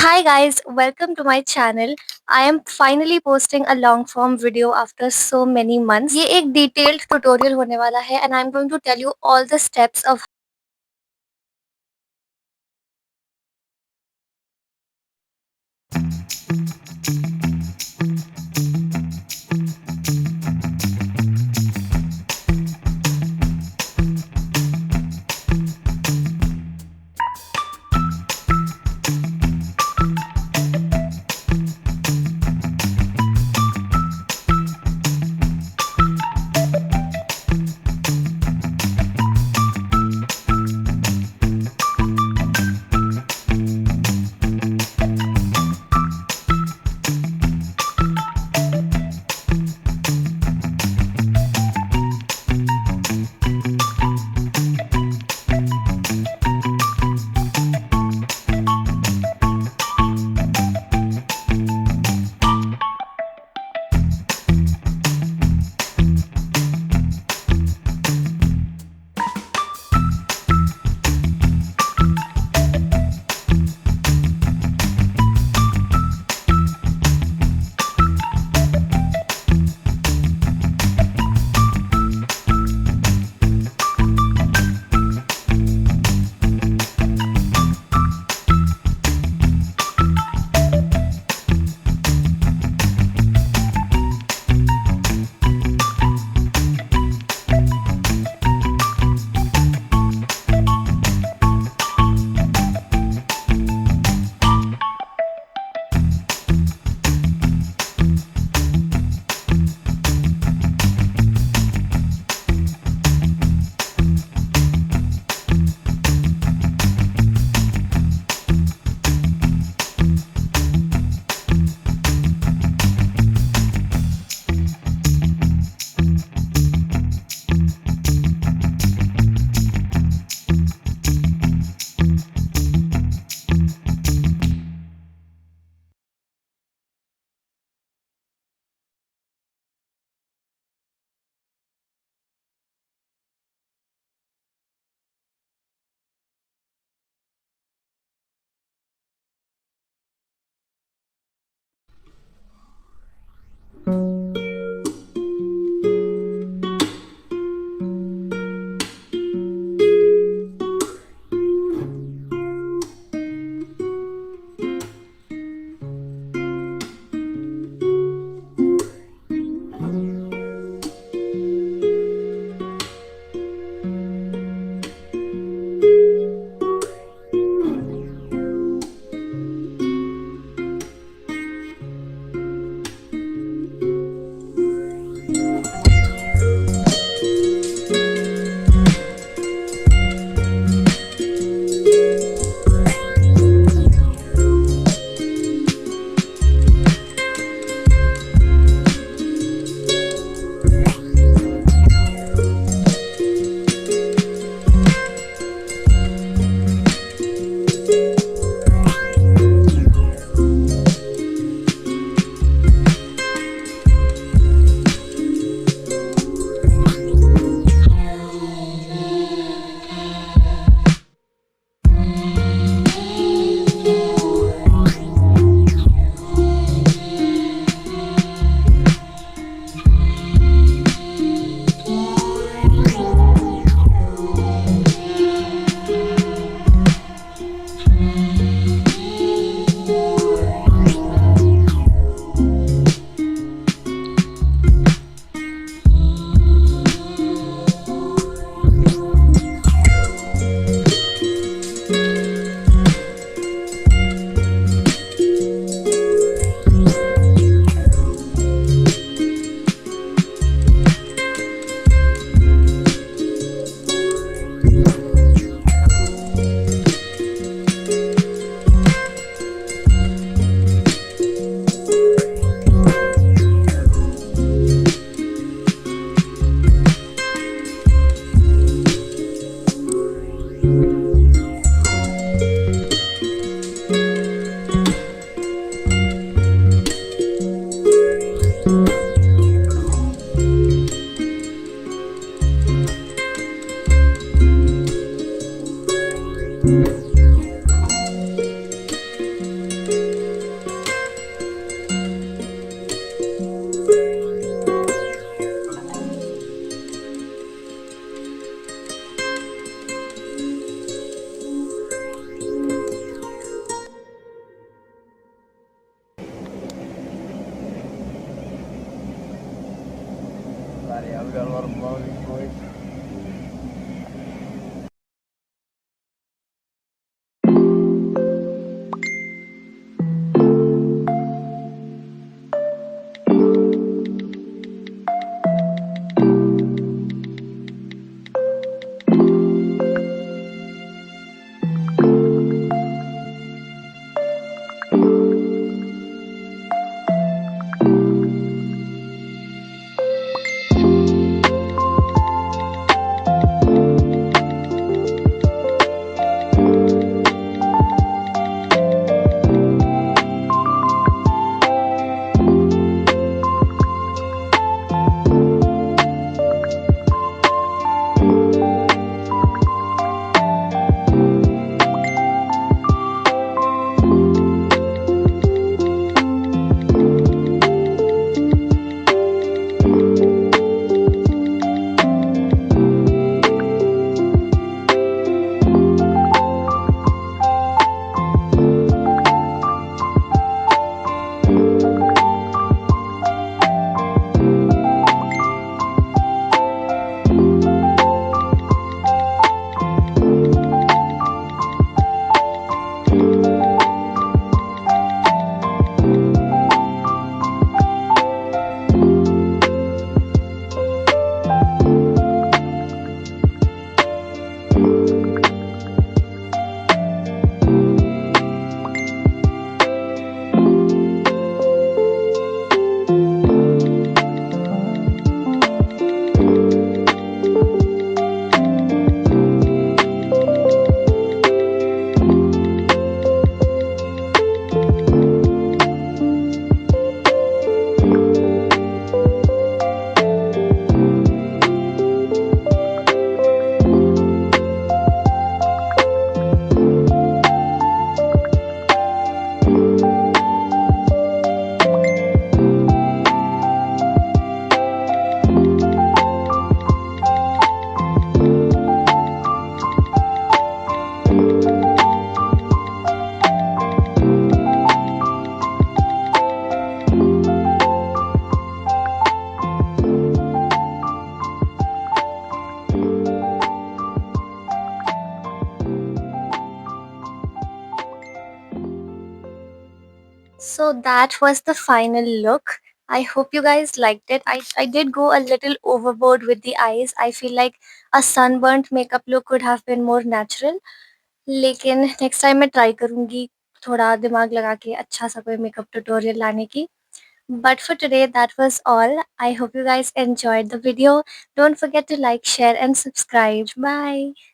Hi guys, welcome to my channel. I am finally posting a long form video after so many months. ये एक detailed tutorial होने वाला है and I'm going to tell you all the steps of So that was the final look. I hope you guys liked it. I did go a little overboard with the eyes. I feel like a sunburnt makeup look could have been more natural. लेकिन next time मैं try करूँगी थोड़ा दिमाग लगा के अच्छा सा कोई मेकअप ट्यूटोरियल लाने की. But for today, that was all. I hope you guys enjoyed the video. Don't forget to like, share, and subscribe. Bye.